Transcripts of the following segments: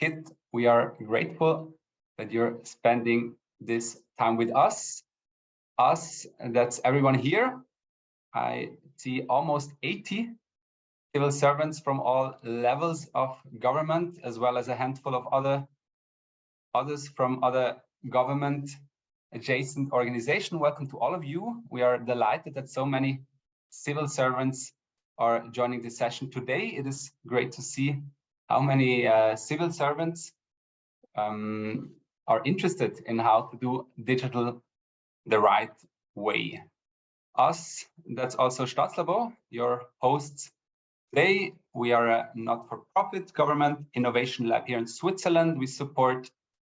Kit, we are grateful that you're spending this time with us. Us, that's everyone here. I see almost 80 civil servants from all levels of government, as well as a handful of others from other government adjacent organizations. Welcome to all of you. We are delighted that so many civil servants are joining this session today. It is great to see how many civil servants are interested in how to do digital the right way. Us, that's also Staatslabor, your hosts today. We are a not-for-profit government innovation lab here in Switzerland. We support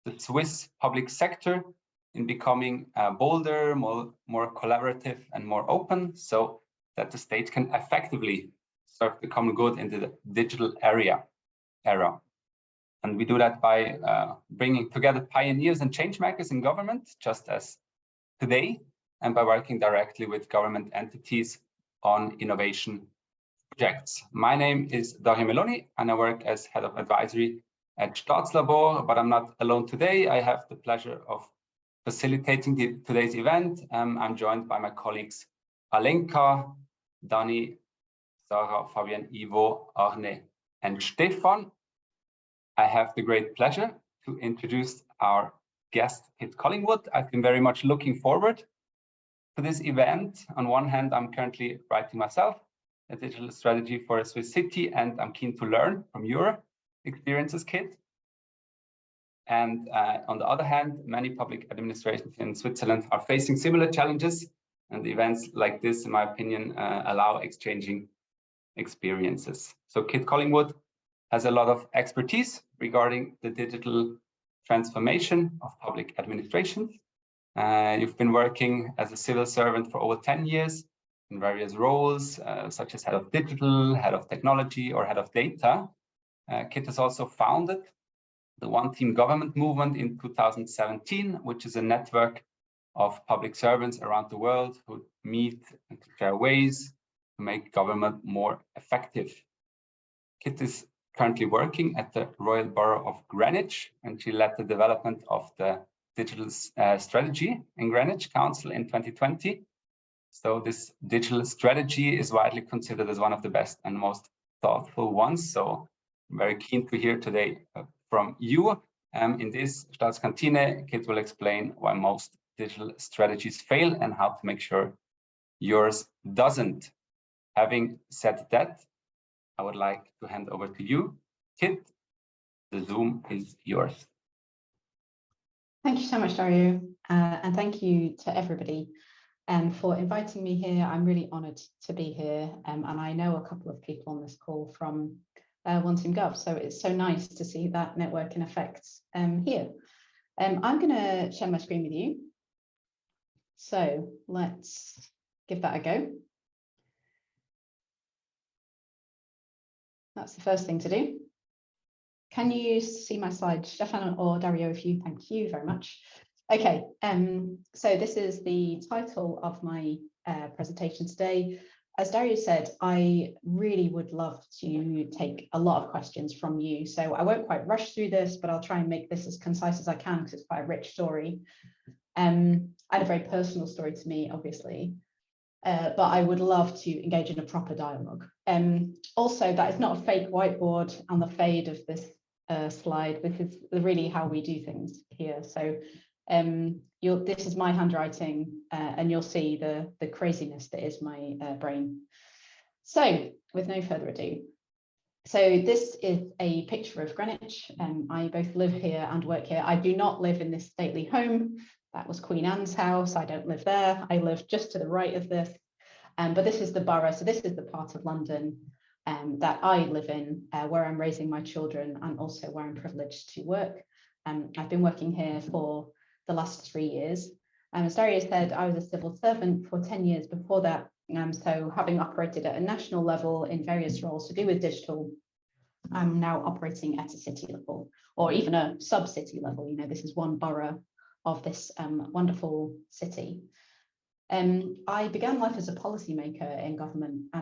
the Swiss public sector in becoming bolder, more collaborative and more open, so that the state can effectively serve the common good in the digital era. And we do that by bringing together pioneers and change makers in government, just as today, and by working directly with government entities on innovation projects. My name is Dario Meloni, and I work as head of advisory at Staatslabor, but I'm not alone today. I have the pleasure of facilitating today's event. I'm joined by my colleagues Alenka, Dani, Sarah, Fabian, Ivo, Arne, and Stefan. I have the great pleasure to introduce our guest, Kit Collingwood. I've been very much looking forward to this event. On one hand, I'm currently writing myself a digital strategy for a Swiss city, and I'm keen to learn from your experiences, Kit. And on the other hand, many public administrations in Switzerland are facing similar challenges, and events like this, in my opinion, allow exchanging experiences. So Kit Collingwood has a lot of expertise regarding the digital transformation of public administrations. You've been working as a civil servant for over 10 years in various roles, such as head of digital, head of technology, or head of data. Kit has also founded the One Team Government movement in 2017, which is a network of public servants around the world who meet and share ways to make government more effective. Kit is currently working at the Royal Borough of Greenwich, and she led the development of the digital strategy in Greenwich Council in 2020. So this digital strategy is widely considered as one of the best and most thoughtful ones. So I'm very keen to hear today from you. In this Staatskantine, Kit will explain why most digital strategies fail and how to make sure yours doesn't. Having said that, I would like to hand over to you. Kit, the Zoom is yours. Thank you so much, Dario, and thank you to everybody for inviting me here. I'm really honoured to be here, and I know a couple of people on this call from One Team Gov, so it's so nice to see that networking effects here. I'm going to share my screen with you, so let's give that a go. That's the first thing to do. Can you see my slide, Stefan or Dario? Thank you very much. Okay, so this is the title of my presentation today. As Dario said, I really would love to take a lot of questions from you. So I won't quite rush through this, but I'll try and make this as concise as I can because it's quite a rich story. And a very personal story to me, obviously. But I would love to engage in a proper dialogue. Also, that is not a fake whiteboard on the fade of this slide. This is really how we do things here. So this is my handwriting, and you'll see the craziness that is my brain. So with no further ado, so this is a picture of Greenwich. I both live here and work here. I do not live in this stately home. That was Queen Anne's house. I don't live there. I live just to the right of this. But this is the borough. So this is the part of London that I live in, where I'm raising my children and also where I'm privileged to work. I've been working here for the last 3 years. As Dario said, I was a civil servant for 10 years before that. So having operated at a national level in various roles to do with digital, I'm now operating at a city level or even a sub-city level. You know, this is one borough of this wonderful city. I began life as a policymaker in government.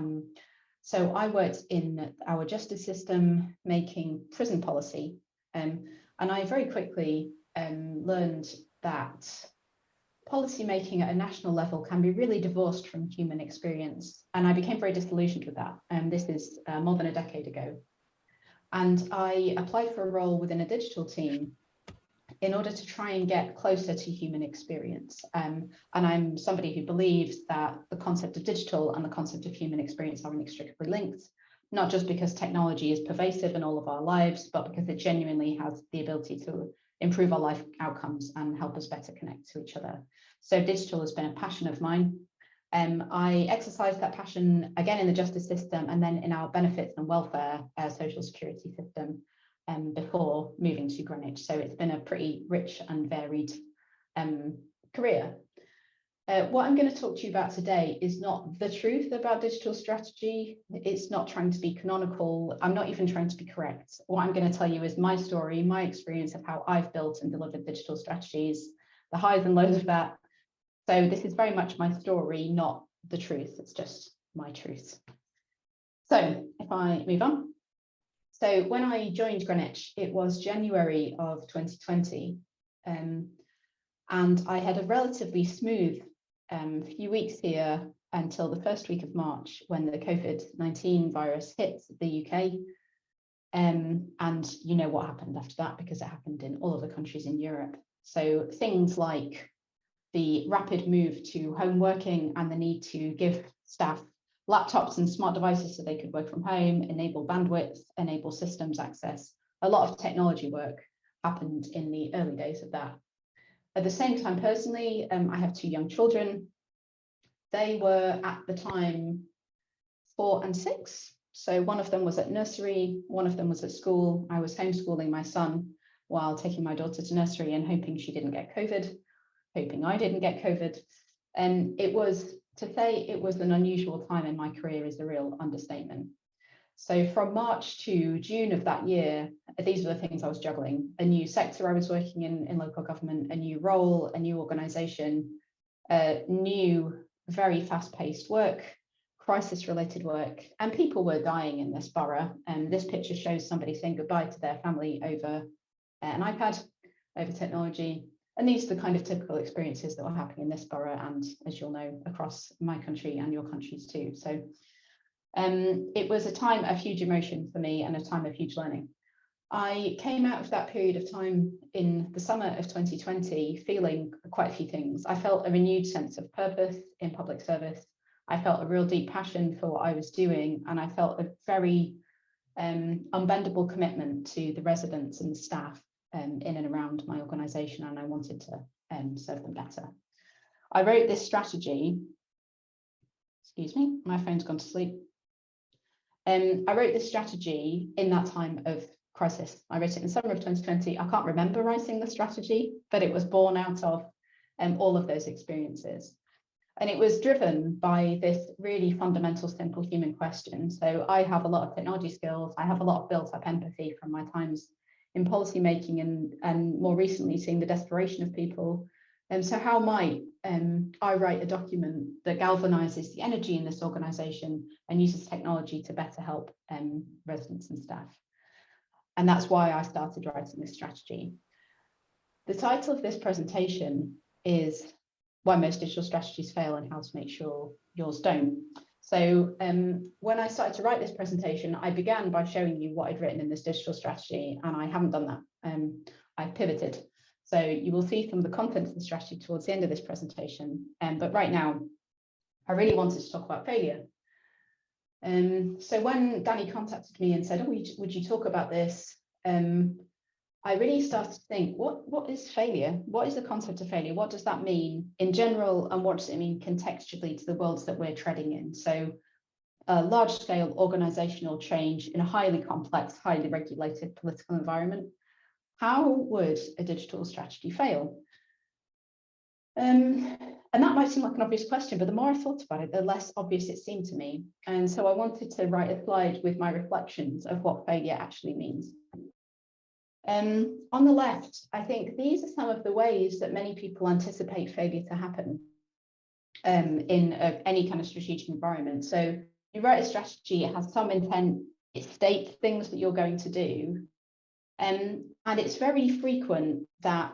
So I worked in our justice system, making prison policy. And I very quickly learned that policy making at a national level can be really divorced from human experience. And I became very disillusioned with that. This is more than a decade ago. And I applied for a role within a digital team in order to try and get closer to human experience. And I'm somebody who believes that the concept of digital and the concept of human experience are inextricably linked, not just because technology is pervasive in all of our lives, but because it genuinely has the ability to improve our life outcomes and help us better connect to each other. So digital has been a passion of mine. I exercised that passion again in the justice system and then in our benefits and welfare social security system before moving to Greenwich. So it's been a pretty rich and varied career. What I'm going to talk to you about today is not the truth about digital strategy. It's not trying to be canonical. I'm not even trying to be correct. What I'm going to tell you is my story, my experience of how I've built and delivered digital strategies, the highs and lows of that. So this is very much my story, not the truth. It's just my truth. So if I move on. So when I joined Greenwich, it was January of 2020. And I had a relatively smooth few weeks here until the first week of March when the COVID-19 virus hit the UK. And you know what happened after that, because it happened in all of the countries in Europe. So things like the rapid move to home working and the need to give staff laptops and smart devices so they could work from home, enable bandwidth, enable systems access. A lot of technology work happened in the early days of that. At the same time, personally, I have 2 young children. They were at the time 4 and 6. So one of them was at nursery, one of them was at school. I was homeschooling my son while taking my daughter to nursery and hoping she didn't get COVID, hoping I didn't get COVID. And it was, to say it was an unusual time in my career is a real understatement. So from March to June of that year, these were the things I was juggling. A new sector I was working in local government, a new role, a new organisation, new, very fast-paced work, crisis-related work, and people were dying in this borough. And this picture shows somebody saying goodbye to their family over an iPad, over technology. And these are the kind of typical experiences that were happening in this borough and, as you'll know, across my country and your countries too. So it was a time of huge emotion for me and a time of huge learning. I came out of that period of time in the summer of 2020 feeling quite a few things. I felt a renewed sense of purpose in public service. I felt a real deep passion for what I was doing, and I felt a very unbendable commitment to the residents and the staff in and around my organisation, and I wanted to serve them better. I wrote this strategy. Excuse me, my phone's gone to sleep. I wrote this strategy in that time of crisis. I wrote it in the summer of 2020. I can't remember writing the strategy, but it was born out of all of those experiences. And it was driven by this really fundamental, simple human question. So I have a lot of technology skills. I have a lot of built up empathy from my times in policy making and more recently seeing the desperation of people. And so how might I write a document that galvanizes the energy in this organization and uses technology to better help residents and staff? And that's why I started writing this strategy. The title of this presentation is Why Most Digital Strategies Fail and How to Make Sure Yours Don't. So when I started to write this presentation, I began by showing you what I'd written in this digital strategy, and I haven't done that. I pivoted. So you will see some of the contents of the strategy towards the end of this presentation. But right now, I really wanted to talk about failure. So when Danny contacted me and said, oh, would you talk about this? I really started to think, what is failure? What is the concept of failure? What does that mean in general? And what does it mean contextually to the worlds that we're treading in? So large scale organizational change in a highly complex, highly regulated political environment. How would a digital strategy fail? And that might seem like an obvious question, but the more I thought about it, the less obvious it seemed to me. And so I wanted to write a slide with my reflections of what failure actually means. On the left, I think these are some of the ways that many people anticipate failure to happen in any kind of strategic environment. So you write a strategy, it has some intent, it states things that you're going to do, And it's very frequent that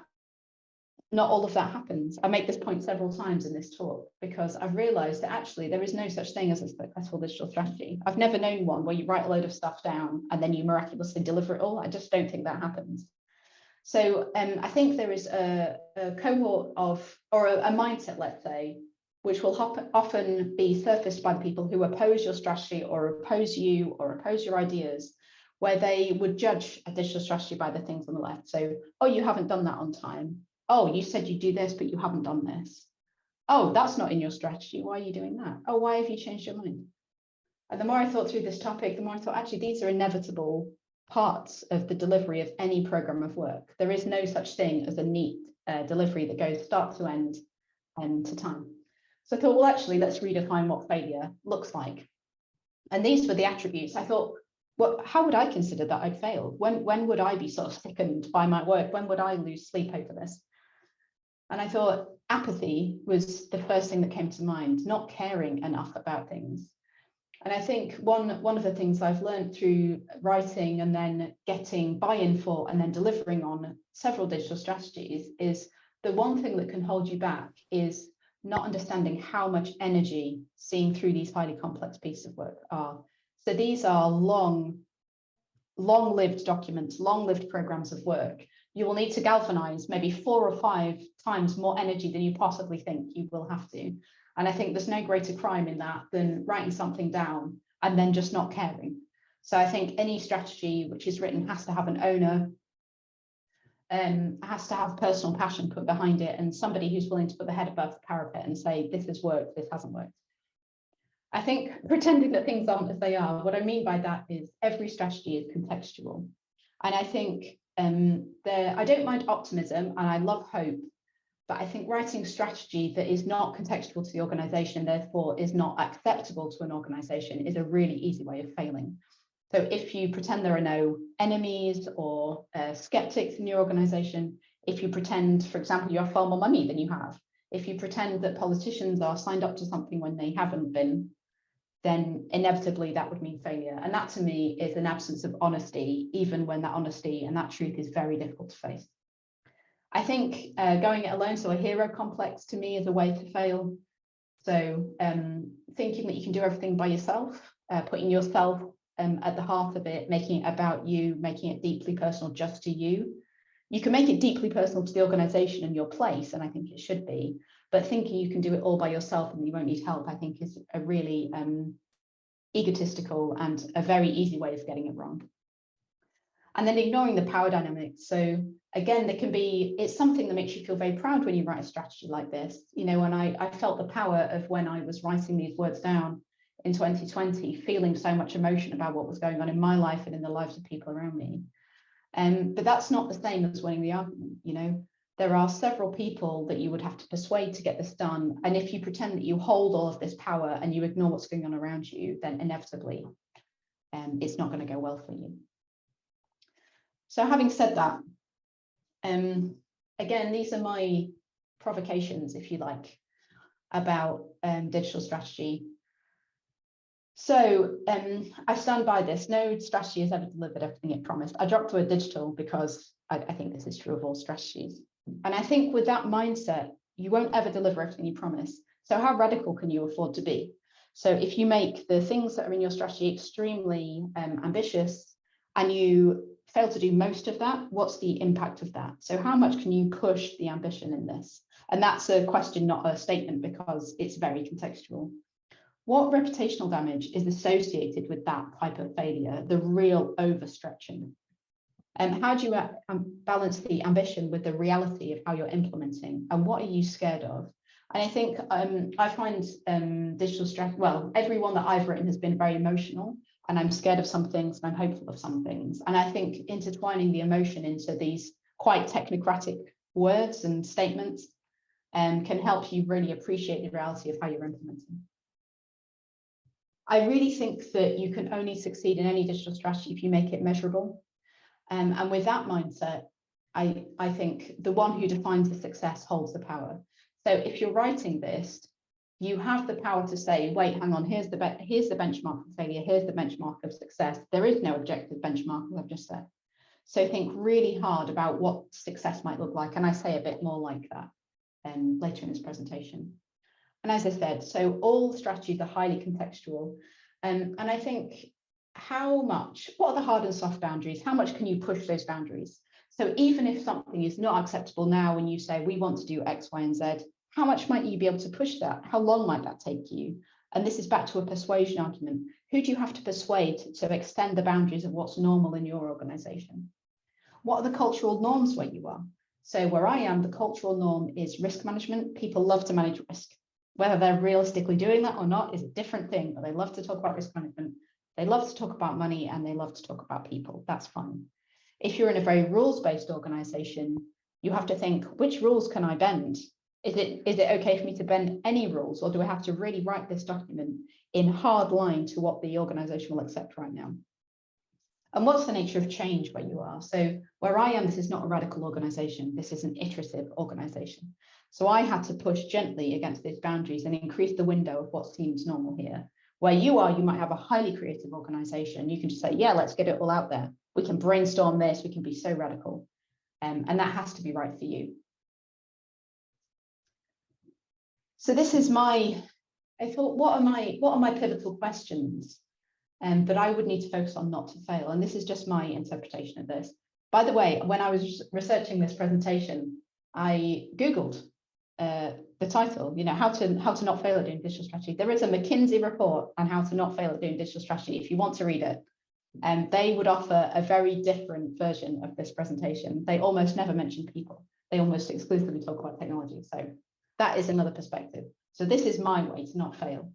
not all of that happens. I make this point several times in this talk because I've realized that actually there is no such thing as a successful digital strategy. I've never known one where you write a load of stuff down and then you miraculously deliver it all. I just don't think that happens. So I think there is a cohort of, or a mindset, let's say, which will often be surfaced by the people who oppose your strategy or oppose you or oppose your ideas, where they would judge a digital strategy by the things on the left. So, oh, you haven't done that on time. Oh, you said you'd do this, but you haven't done this. Oh, that's not in your strategy. Why are you doing that? Oh, why have you changed your mind? And the more I thought through this topic, the more I thought, actually, these are inevitable parts of the delivery of any program of work. There is no such thing as a neat delivery that goes start to end and to time. So I thought, well, actually, let's redefine what failure looks like. And these were the attributes. I thought, well, how would I consider that I'd failed? When would I be sort of sickened by my work? When would I lose sleep over this? And I thought apathy was the first thing that came to mind, not caring enough about things. And I think one of the things I've learned through writing and then getting buy-in for and then delivering on several digital strategies is the one thing that can hold you back is not understanding how much energy seeing through these highly complex pieces of work are. So these are long-lived documents, long-lived programs of work. You will need to galvanize maybe 4 or 5 times more energy than you possibly think you will have to. And I think there's no greater crime in that than writing something down and then just not caring. So I think any strategy which is written has to have an owner, has to have personal passion put behind it, and somebody who's willing to put their head above the parapet and say, this has worked, this hasn't worked. I think pretending that things aren't as they are, what I mean by that is every strategy is contextual. And I think I don't mind optimism and I love hope, but I think writing strategy that is not contextual to the organisation, therefore is not acceptable to an organisation, is a really easy way of failing. So if you pretend there are no enemies or skeptics in your organisation, if you pretend, for example, you have far more money than you have, if you pretend that politicians are signed up to something when they haven't been, then inevitably that would mean failure. And that to me is an absence of honesty, even when that honesty and that truth is very difficult to face. I think going it alone, so a hero complex to me is a way to fail. So thinking that you can do everything by yourself, putting yourself at the heart of it, making it about you, making it deeply personal just to you. You can make it deeply personal to the organisation and your place, and I think it should be, but thinking you can do it all by yourself and you won't need help, I think is a really egotistical and a very easy way of getting it wrong. And then ignoring the power dynamics. So again, it's something that makes you feel very proud when you write a strategy like this. You know, when I felt the power of when I was writing these words down in 2020, feeling so much emotion about what was going on in my life and in the lives of people around me. But that's not the same as winning the argument. You know, there are several people that you would have to persuade to get this done. And if you pretend that you hold all of this power and you ignore what's going on around you, then inevitably it's not going to go well for you. So having said that, again, these are my provocations, if you like, about digital strategy. So I stand by this. No strategy has ever delivered everything it promised. I dropped the word digital because I think this is true of all strategies. And I think with that mindset, you won't ever deliver everything you promise. So how radical can you afford to be? So if you make the things that are in your strategy extremely ambitious and you fail to do most of that, what's the impact of that? So how much can you push the ambition in this? And that's a question, not a statement, because it's very contextual. What reputational damage is associated with that type of failure, the real overstretching? And how do you balance the ambition with the reality of how you're implementing? And what are you scared of? And I think I find digital strategy, well, everyone that I've written has been very emotional, and I'm scared of some things and I'm hopeful of some things. And I think intertwining the emotion into these quite technocratic words and statements can help you really appreciate the reality of how you're implementing. I really think that you can only succeed in any digital strategy if you make it measurable. And with that mindset, I think the one who defines the success holds the power. So if you're writing this, you have the power to say, wait, hang on, here's the benchmark for failure, here's the benchmark of success. There is no objective benchmark, as I've just said. So think really hard about what success might look like. And I say a bit more like that later in this presentation. And as I said, so all strategies are highly contextual. And I think what are the hard and soft boundaries? How much can you push those boundaries? So even if something is not acceptable now, when you say, we want to do X, Y, and Z, how much might you be able to push that? How long might that take you? And this is back to a persuasion argument. Who do you have to persuade to extend the boundaries of what's normal in your organization? What are the cultural norms where you are? So where I am, the cultural norm is risk management. People love to manage risk. Whether they're realistically doing that or not is a different thing, but they love to talk about risk management. They love to talk about money, and they love to talk about people. That's fine. If you're in a very rules-based organization, you have to think, which rules can I bend? Is it okay for me to bend any rules, or do I have to really write this document in hard line to what the organization will accept right now? And what's the nature of change where you are? So where I am, this is not a radical organization. This is an iterative organization. So I had to push gently against these boundaries and increase the window of what seems normal here. Where you are, you might have a highly creative organization. You can just say, yeah, let's get it all out there. We can brainstorm this. We can be so radical. And that has to be right for you. So this is I thought, what are my pivotal questions? But I would need to focus on not to fail. And this is just my interpretation of this. By the way, when I was researching this presentation, I Googled the title, how to not fail at doing digital strategy. There is a McKinsey report on how to not fail at doing digital strategy, if you want to read it. And they would offer a very different version of this presentation. They almost never mention people. They almost exclusively talk about technology. So that is another perspective. So this is my way to not fail.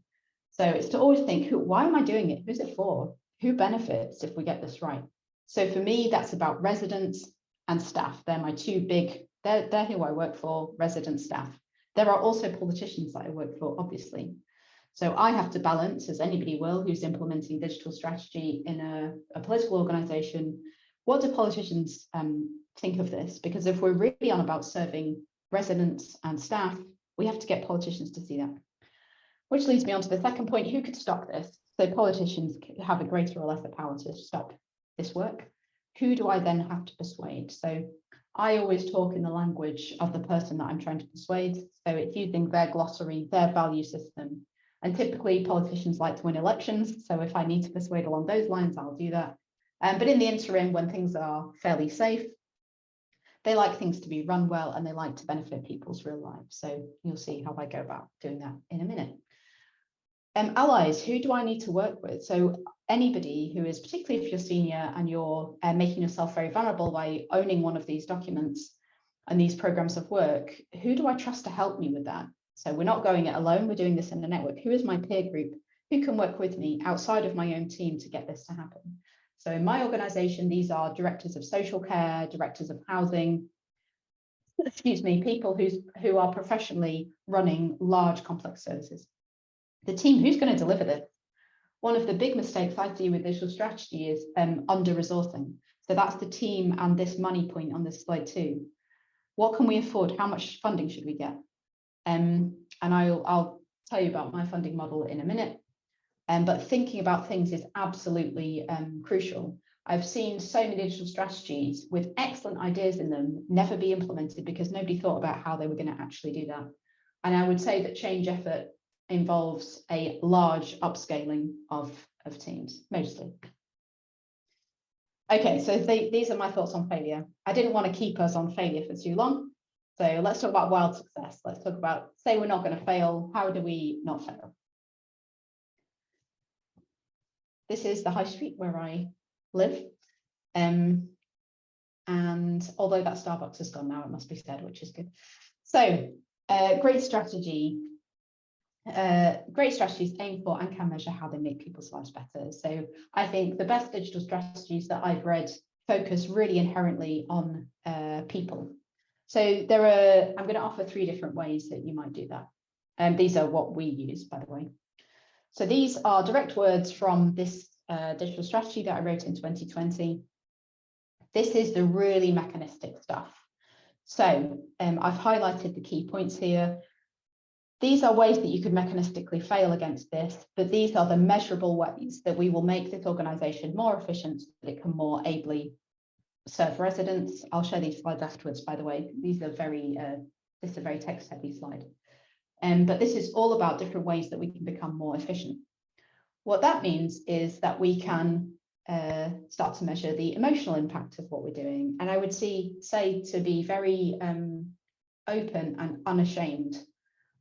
So it's to always think, why am I doing it? Who's it for? Who benefits if we get this right? So for me, that's about residents and staff. They're my two big, they're who I work for, resident staff. There are also politicians that I work for, obviously. So I have to balance, as anybody will, who's implementing digital strategy in a political organization. What do politicians think of this? Because if we're really on about serving residents and staff, we have to get politicians to see that. Which leads me on to the second point, who could stop this? So politicians have a greater or lesser power to stop this work. Who do I then have to persuade? So I always talk in the language of the person that I'm trying to persuade. So it's using their glossary, their value system. And typically politicians like to win elections. So if I need to persuade along those lines, I'll do that. But in the interim, when things are fairly safe, they like things to be run well, and they like to benefit people's real lives. So you'll see how I go about doing that in a minute. Allies, who do I need to work with? So anybody who is, particularly if you're senior and you're making yourself very vulnerable by owning one of these documents and these programs of work, who do I trust to help me with that? So we're not going it alone, we're doing this in a network. Who is my peer group? Who can work with me outside of my own team to get this to happen? So in my organization, these are directors of social care, directors of housing, people who are professionally running large complex services. The team, who's going to deliver this? One of the big mistakes I see with digital strategy is under-resourcing. So that's the team and this money point on this slide too. What can we afford? How much funding should we get? And I'll tell you about my funding model in a minute. But thinking about things is absolutely crucial. I've seen so many digital strategies with excellent ideas in them never be implemented because nobody thought about how they were going to actually do that. And I would say that change effort involves a large upscaling of teams, mostly. Okay, so these are my thoughts on failure. I didn't want to keep us on failure for too long. So let's talk about wild success. Let's talk about, say we're not going to fail. How do we not fail? This is the high street where I live. And although that Starbucks is gone now, it must be said, which is good. So great strategies aim for and can measure how they make people's lives better. So I think the best digital strategies that I've read focus really inherently on people. So I'm going to offer 3 different ways that you might do that. And these are what we use, by the way. So these are direct words from this digital strategy that I wrote in 2020. This is the really mechanistic stuff. So I've highlighted the key points here. These are ways that you could mechanistically fail against this, but these are the measurable ways that we will make this organization more efficient so that it can more ably serve residents. I'll show these slides afterwards, by the way. These are this is a very text-heavy slide. But this is all about different ways that we can become more efficient. What that means is that we can start to measure the emotional impact of what we're doing. And I would say to be very open and unashamed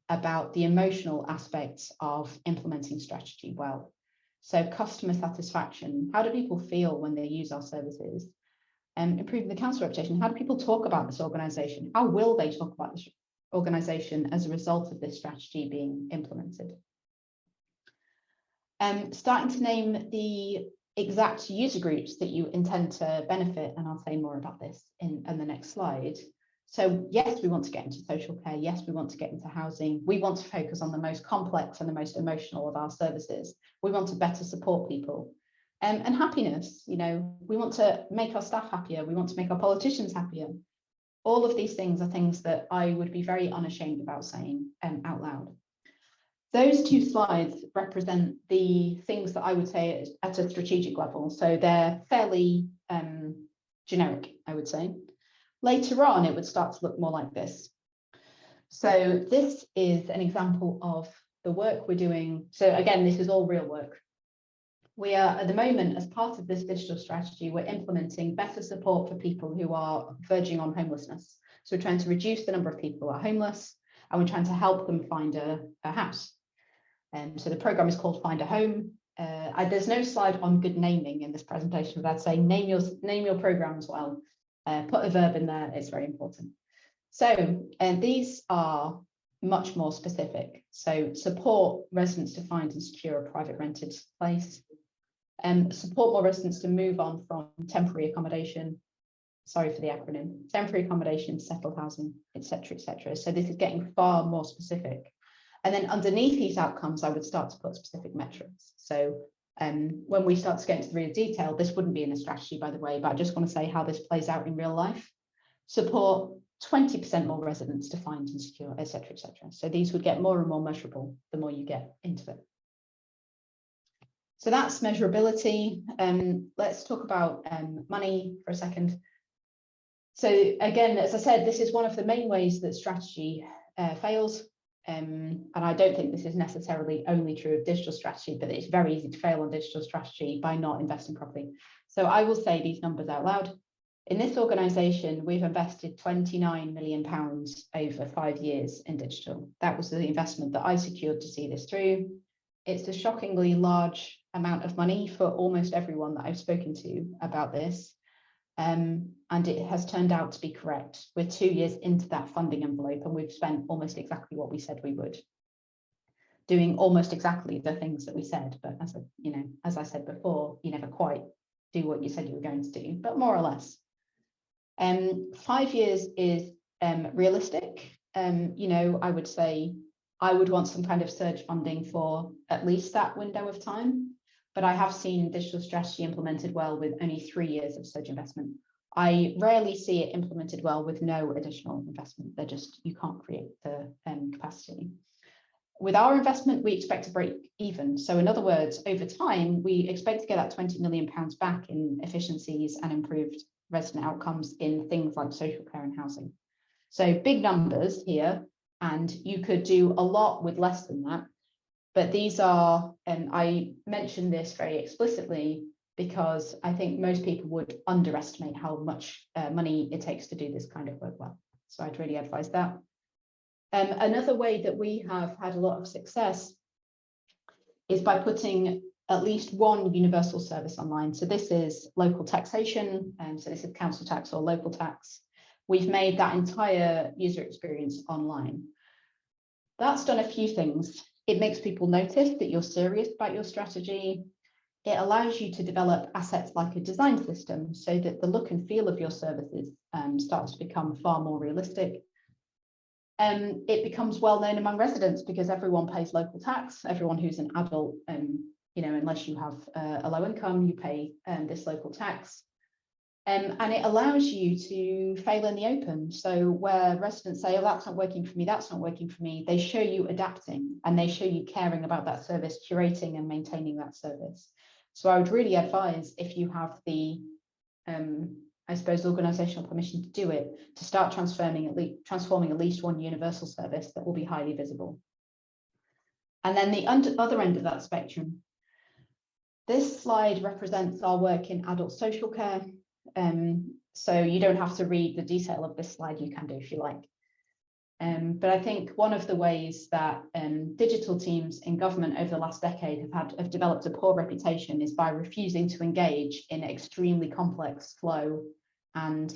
about the emotional aspects of implementing strategy well. So customer satisfaction, how do people feel when they use our services? Improving the council reputation, how do people talk about this organisation? How will they talk about this organisation as a result of this strategy being implemented? Starting to name the exact user groups that you intend to benefit, and I'll say more about this in the next slide. So yes, we want to get into social care. Yes, we want to get into housing. We want to focus on the most complex and the most emotional of our services. We want to better support people. And happiness, you know, we want to make our staff happier. We want to make our politicians happier. All of these things are things that I would be very unashamed about saying out loud. Those two slides represent the things that I would say at a strategic level. So they're fairly generic, I would say. Later on, it would start to look more like this. So this is an example of the work we're doing. So again, this is all real work. We are at the moment, as part of this digital strategy, we're implementing better support for people who are verging on homelessness. So we're trying to reduce the number of people who are homeless, and we're trying to help them find a house. So the program is called Find a Home. There's no slide on good naming in this presentation, but I'd say name your program as well. Put a verb in there, it's very important. So these are much more specific. So support residents to find and secure a private rented place. Support more residents to move on from temporary accommodation, sorry for the acronym, temporary accommodation, settled housing, etc., etc. So this is getting far more specific. And then underneath these outcomes, I would start to put specific metrics. So when we start to get into the real detail, this wouldn't be in a strategy, by the way, but I just want to say how this plays out in real life. Support 20% more residents to find and secure, etc., etc. So these would get more and more measurable the more you get into it. So that's measurability. Let's talk about money for a second. So again, as I said, this is one of the main ways that strategy fails. And I don't think this is necessarily only true of digital strategy, but it's very easy to fail on digital strategy by not investing properly. So I will say these numbers out loud. In this organisation, we've invested £29 million over 5 years in digital. That was the investment that I secured to see this through. It's a shockingly large amount of money for almost everyone that I've spoken to about this. And it has turned out to be correct. We're 2 years into that funding envelope and we've spent almost exactly what we said we would. Doing almost exactly the things that we said, but as I said before, you never quite do what you said you were going to do, but more or less. 5 years is realistic. I would say I would want some kind of surge funding for at least that window of time. But I have seen digital strategy implemented well with only 3 years of surge investment. I rarely see it implemented well with no additional investment. You can't create the capacity. With our investment, we expect to break even. So in other words, over time, we expect to get that £20 million back in efficiencies and improved resident outcomes in things like social care and housing. So big numbers here, and you could do a lot with less than that. But these are, and I mentioned this very explicitly because I think most people would underestimate how much money it takes to do this kind of work well. So I'd really advise that. Another way that we have had a lot of success is by putting at least one universal service online. So this is local taxation, so this is council tax or local tax. We've made that entire user experience online. That's done a few things. It makes people notice that you're serious about your strategy. It allows you to develop assets like a design system so that the look and feel of your services starts to become far more realistic. It becomes well known among residents because everyone pays local tax. Everyone who's an adult, unless you have a low income, you pay this local tax. And it allows you to fail in the open. So where residents say, oh, that's not working for me, that's not working for me, they show you adapting and they show you caring about that service, curating and maintaining that service. So I would really advise, if you have the I suppose, organisational permission to do it, to start transforming at least one universal service that will be highly visible. And then the other end of that spectrum, this slide represents our work in adult social care. So you don't have to read the detail of this slide, you can do if you like. But I think one of the ways that digital teams in government over the last decade have developed a poor reputation is by refusing to engage in extremely complex, slow and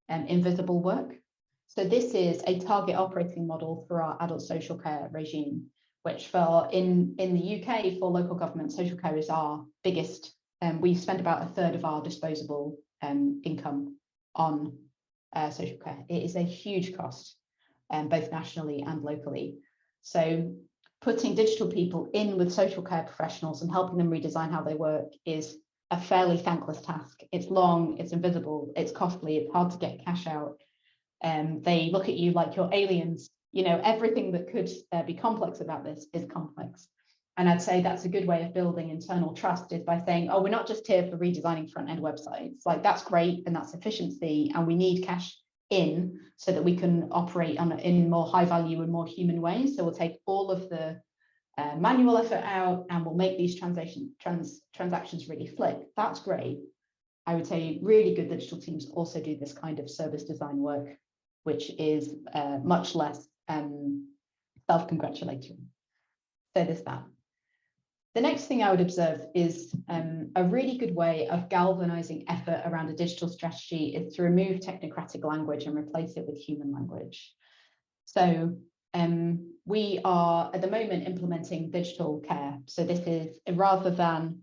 invisible work. So this is a target operating model for our adult social care regime, which in the UK for local government, social care is our biggest. We spend about a third of our disposable income on social care. It is a huge cost, both nationally and locally. So putting digital people in with social care professionals and helping them redesign how they work is a fairly thankless task. It's long, it's invisible, it's costly, it's hard to get cash out. They look at you like you're aliens. You know, everything that could be complex about this is complex. And I'd say that's a good way of building internal trust, is by saying, oh, we're not just here for redesigning front-end websites. Like, that's great and that's efficiency, and we need cash in so that we can operate in more high value and more human ways. So we'll take all of the manual effort out and we'll make these transactions really slick. That's great. I would say really good digital teams also do this kind of service design work, which is much less self-congratulatory. So there's that. The next thing I would observe is a really good way of galvanizing effort around a digital strategy is to remove technocratic language and replace it with human language. So we are at the moment implementing digital care. So this is, rather than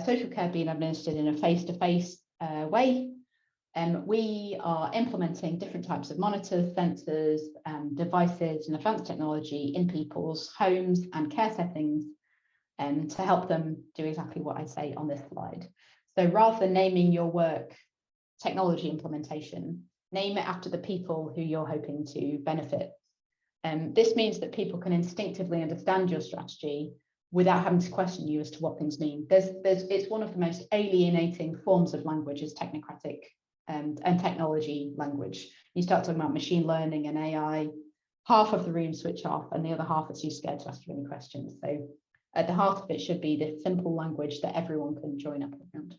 social care being administered in a face-to-face way, we are implementing different types of monitors, sensors, devices and advanced technology in people's homes and care settings to help them do exactly what I say on this slide. So rather than naming your work technology implementation, name it after the people who you're hoping to benefit. This means that people can instinctively understand your strategy without having to question you as to what things mean. It's one of the most alienating forms of language is technocratic and technology language. You start talking about machine learning and AI, half of the room switch off and the other half are too scared to ask you any questions. So at the heart of it should be this simple language that everyone can join up around.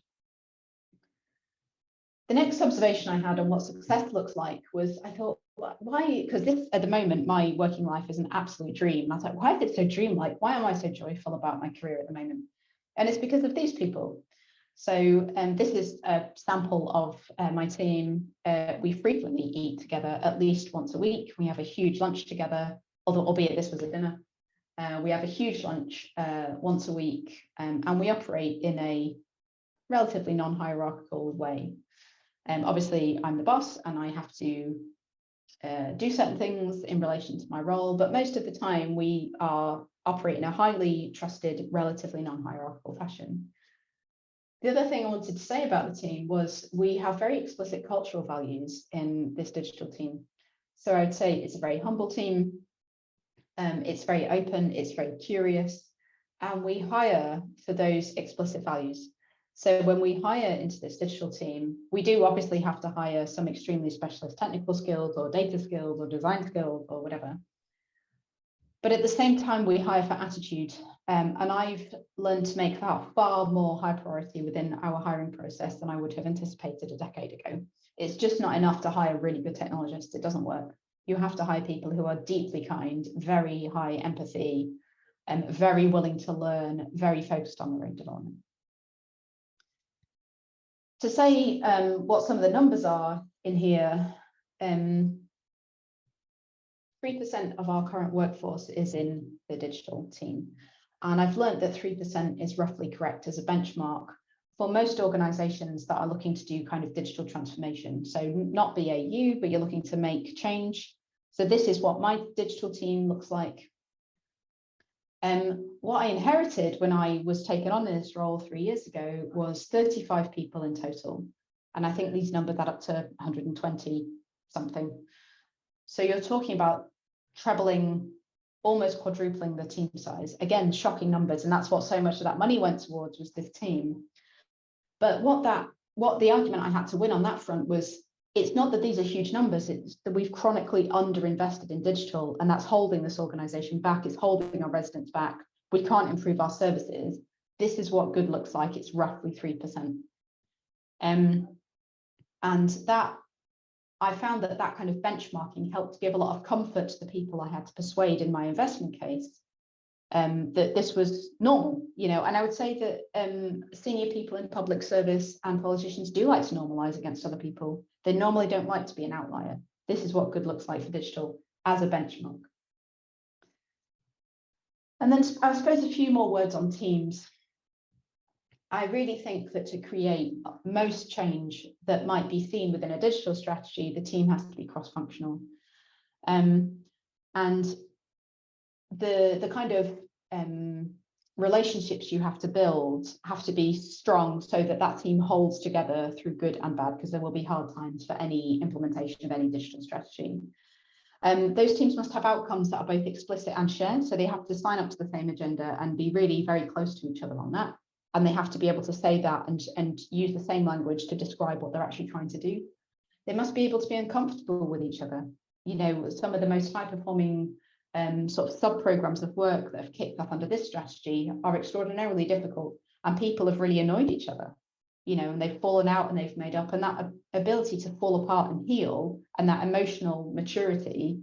The next observation I had on what success looks like was, I thought, why, because this, at the moment, my working life is an absolute dream. And I was like, why is it so dreamlike? Why am I so joyful about my career at the moment? And it's because of these people. So this is a sample of my team. We frequently eat together at least once a week. We have a huge lunch together, albeit this was a dinner. We have a huge lunch once a week, and we operate in a relatively non-hierarchical way. Obviously, I'm the boss and I have to do certain things in relation to my role, but most of the time we are operating in a highly trusted, relatively non-hierarchical fashion. The other thing I wanted to say about the team was we have very explicit cultural values in this digital team. So I would say it's a very humble team. It's very open, it's very curious, and we hire for those explicit values. So when we hire into this digital team, we do obviously have to hire some extremely specialist technical skills or data skills or design skills or whatever. But at the same time, we hire for attitude. And I've learned to make that far more high priority within our hiring process than I would have anticipated a decade ago. It's just not enough to hire really good technologists. It doesn't work. You have to hire people who are deeply kind, very high empathy, and very willing to learn, very focused on their own development. To say what some of the numbers are in here, 3% of our current workforce is in the digital team. And I've learned that 3% is roughly correct as a benchmark for most organizations that are looking to do kind of digital transformation. So not BAU, but you're looking to make change. So this is what my digital team looks like. What I inherited when I was taken on in this role 3 years ago was 35 people in total. And I think these numbers add up to 120 something. So you're talking about trebling, almost quadrupling the team size. Again, shocking numbers. And that's what so much of that money went towards, was this team. But what that what the argument I had to win on that front was, it's not that these are huge numbers, it's that we've chronically underinvested in digital, and that's holding this organisation back, it's holding our residents back. We can't improve our services. This is what good looks like, it's roughly 3%. And that, I found that kind of benchmarking helped give a lot of comfort to the people I had to persuade in my investment case, that this was normal, you know. And I would say that senior people in public service and politicians do like to normalise against other people. They normally don't like to be an outlier. This is what good looks like for digital as a benchmark. And then I suppose a few more words on teams. I really think that to create most change that might be seen within a digital strategy, the team has to be cross-functional. And the kind of relationships you have to build have to be strong so that that team holds together through good and bad, because there will be hard times for any implementation of any digital strategy. Those teams must have outcomes that are both explicit and shared, so they have to sign up to the same agenda and be really very close to each other on that. And they have to be able to say that and use the same language to describe what they're actually trying to do. They must be able to be uncomfortable with each other. You know, some of the most high-performing sort of sub-programs of work that have kicked off under this strategy are extraordinarily difficult, and people have really annoyed each other, you know, and they've fallen out and they've made up, and that ability to fall apart and heal, and that emotional maturity,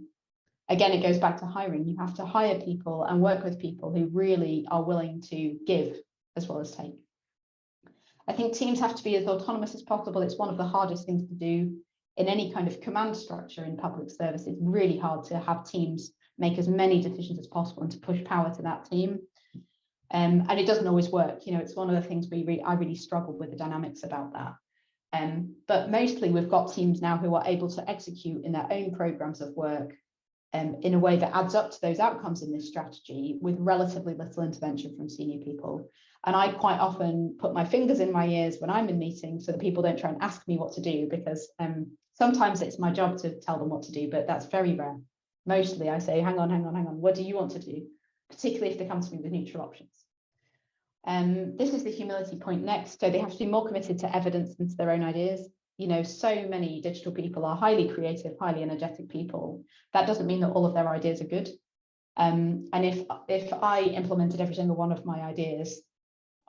again, it goes back to hiring. You have to hire people and work with people who really are willing to give as well as take. I think teams have to be as autonomous as possible. It's one of the hardest things to do in any kind of command structure in public service. It's really hard to have teams make as many decisions as possible and to push power to that team. And it doesn't always work. You know, it's one of the things I really struggled with the dynamics about that. But mostly we've got teams now who are able to execute in their own programs of work in a way that adds up to those outcomes in this strategy with relatively little intervention from senior people. And I quite often put my fingers in my ears when I'm in meetings so that people don't try and ask me what to do, because sometimes it's my job to tell them what to do, but that's very rare. Mostly I say, hang on, what do you want to do? Particularly if they come to me with neutral options. This is the humility point next. So they have to be more committed to evidence than to their own ideas. You know, so many digital people are highly creative, highly energetic people. That doesn't mean that all of their ideas are good. And if I implemented every single one of my ideas,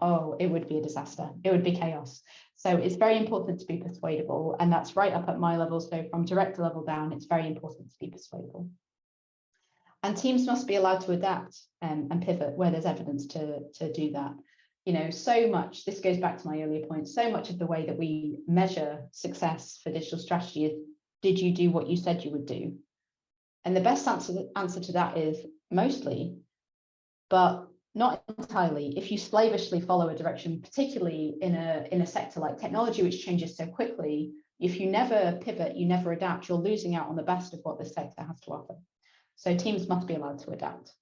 oh, it would be a disaster. It would be chaos. So it's very important to be persuadable, and that's right up at my level. So from director level down, it's very important to be persuadable. And teams must be allowed to adapt and pivot where there's evidence to do that. You know, so much, this goes back to my earlier point, so much of the way that we measure success for digital strategy is, did you do what you said you would do? And the best answer to that is mostly, but not entirely. If you slavishly follow a direction, particularly in a sector like technology, which changes so quickly, if you never pivot, you never adapt, you're losing out on the best of what this sector has to offer. So teams must be allowed to adapt.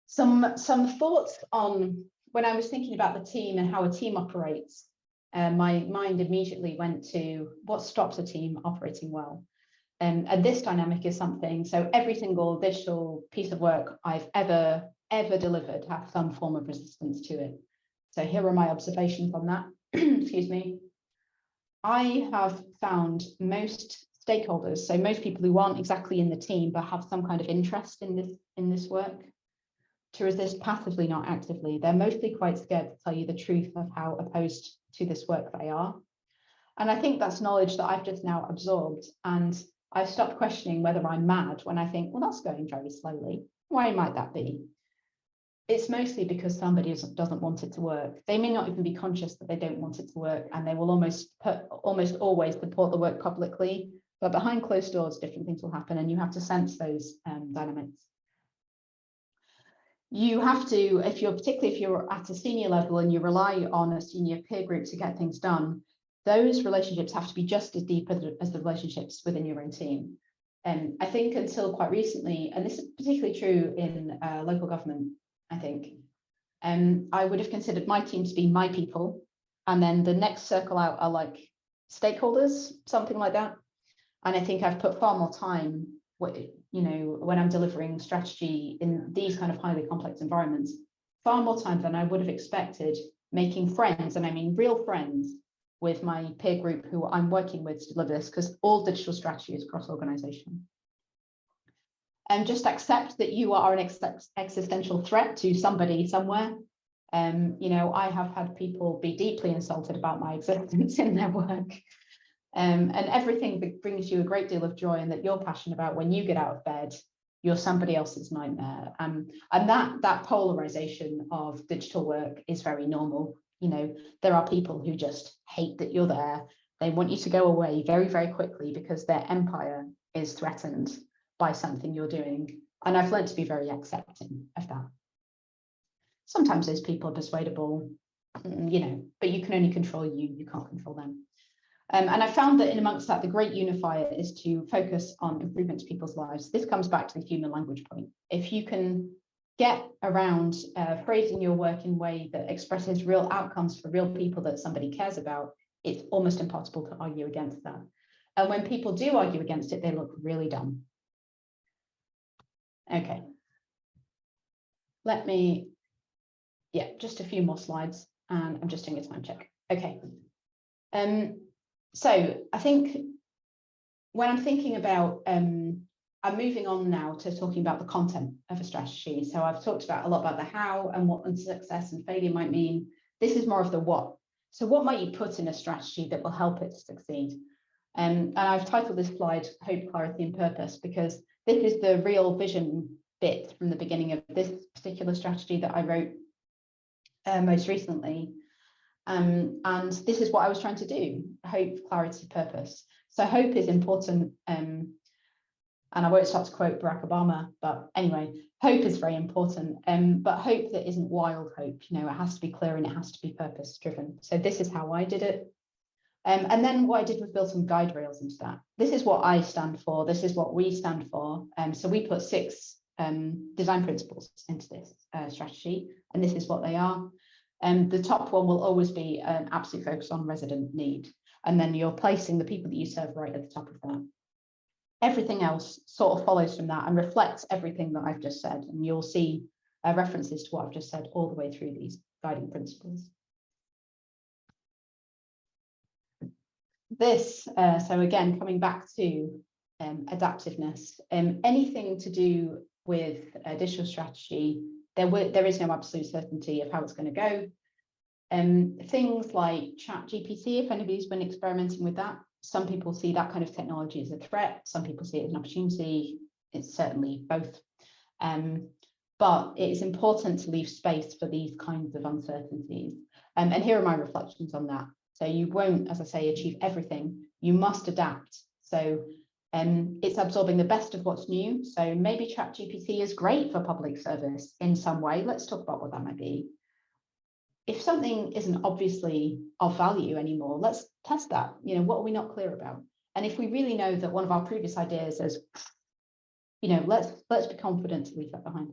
Some thoughts on when I was thinking about the team and how a team operates. My mind immediately went to what stops a team operating well. And this dynamic is something, so every single digital piece of work I've ever delivered has some form of resistance to it. So here are my observations on that. Excuse me. I have found most stakeholders, so most people who aren't exactly in the team but have some kind of interest in this work, to resist passively, not actively. They're mostly quite scared to tell you the truth of how opposed to this work they are. And I think that's knowledge that I've just now absorbed, and I've stopped questioning whether I'm mad when I think, well, that's going very slowly. Why might that be? It's mostly because somebody doesn't want it to work. They may not even be conscious that they don't want it to work, and they will almost always support the work publicly, but behind closed doors, different things will happen, and you have to sense those dynamics. You have to, particularly if you're at a senior level and you rely on a senior peer group to get things done, those relationships have to be just as deep as the relationships within your own team. And I think until quite recently, and this is particularly true in local government, I think, I would have considered my team to be my people, and then the next circle out are like stakeholders, something like that. And I think I've put far more time, you know, when I'm delivering strategy in these kind of highly complex environments, far more time than I would have expected making friends, and I mean real friends, with my peer group who I'm working with to deliver this, because all digital strategy is cross-organizational. And just accept that you are an existential threat to somebody somewhere. You know, I have had people be deeply insulted about my existence in their work. And everything that brings you a great deal of joy and that you're passionate about when you get out of bed, you're somebody else's nightmare. And that polarization of digital work is very normal. You know, there are people who just hate that you're there. They want you to go away very, very quickly because their empire is threatened by something you're doing. And I've learned to be very accepting of that. Sometimes those people are persuadable, you know, but you can only control you, you can't control them. And I found that in amongst that, the great unifier is to focus on improvement to people's lives. This comes back to the human language point. If you can get around phrasing your work in a way that expresses real outcomes for real people that somebody cares about, it's almost impossible to argue against that. And when people do argue against it, they look really dumb. Okay. Let me, yeah, just a few more slides, and I'm just doing a time check. Okay. So I think when I'm thinking about, I'm moving on now to talking about the content of a strategy. So I've talked about a lot about the how and what success and failure might mean. This is more of the what. So what might you put in a strategy that will help it to succeed? And I've titled this slide Hope, Clarity and Purpose, because this is the real vision bit from the beginning of this particular strategy that I wrote most recently. And this is what I was trying to do: hope, clarity, purpose. So hope is important. And I won't start to quote Barack Obama, but anyway, hope is very important. But hope that isn't wild hope, you know, it has to be clear and it has to be purpose driven. So this is how I did it. And then what I did was build some guide rails into that. This is what I stand for. This is what we stand for. So we put 6 design principles into this strategy, and this is what they are. The top one will always be an absolute focus on resident need. And then you're placing the people that you serve right at the top of that. Everything else sort of follows from that and reflects everything that I've just said. And you'll see references to what I've just said all the way through these guiding principles. This, so again, coming back to adaptiveness, anything to do with digital strategy, there is no absolute certainty of how it's going to go. Things like ChatGPT, if anybody's been experimenting with that, some people see that kind of technology as a threat, some people see it as an opportunity. It's certainly both. But it is important to leave space for these kinds of uncertainties. And here are my reflections on that. So you won't, as I say, achieve everything. You must adapt. So it's absorbing the best of what's new. So maybe ChatGPT is great for public service in some way. Let's talk about what that might be. If something isn't obviously of value anymore, let's test that. You know, what are we not clear about? And if we really know that one of our previous ideas is, you know, let's be confident to leave that behind.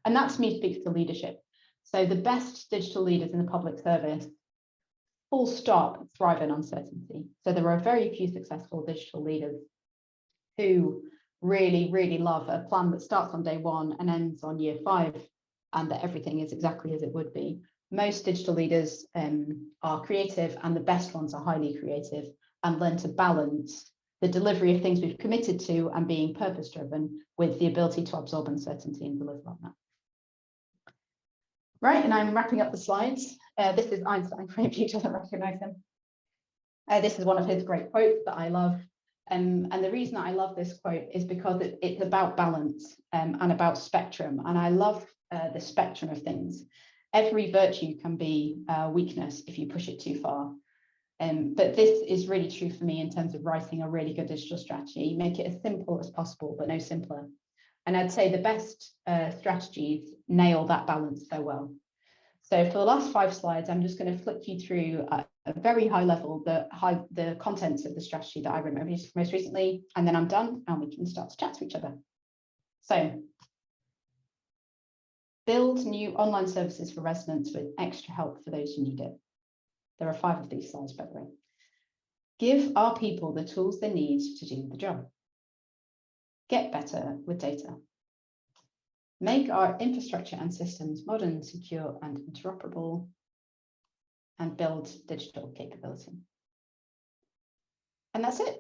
And that to me speaks to leadership. So the best digital leaders in the public service, full stop, thrive in uncertainty. So there are very few successful digital leaders who really, really love a plan that starts on day 1 and ends on year 5, and that everything is exactly as it would be. Most digital leaders are creative, and the best ones are highly creative and learn to balance the delivery of things we've committed to and being purpose driven with the ability to absorb uncertainty and deliver on that. Right, and I'm wrapping up the slides. This is Einstein, for anybody who doesn't recognize him. This is one of his great quotes that I love. And the reason I love this quote is because it's about balance and about spectrum. And I love the spectrum of things. Every virtue can be a weakness if you push it too far. But this is really true for me in terms of writing a really good digital strategy. Make it as simple as possible, but no simpler. And I'd say the best strategies nail that balance so well. So for the last 5 slides, I'm just going to flick you through a very high level, the contents of the strategy that I wrote most recently, and then I'm done and we can start to chat to each other. So build new online services for residents with extra help for those who need it. There are 5 of these slides, by the way. Give our people the tools they need to do the job. Get better with data. Make our infrastructure and systems modern, secure, and interoperable. and build digital capability. And that's it.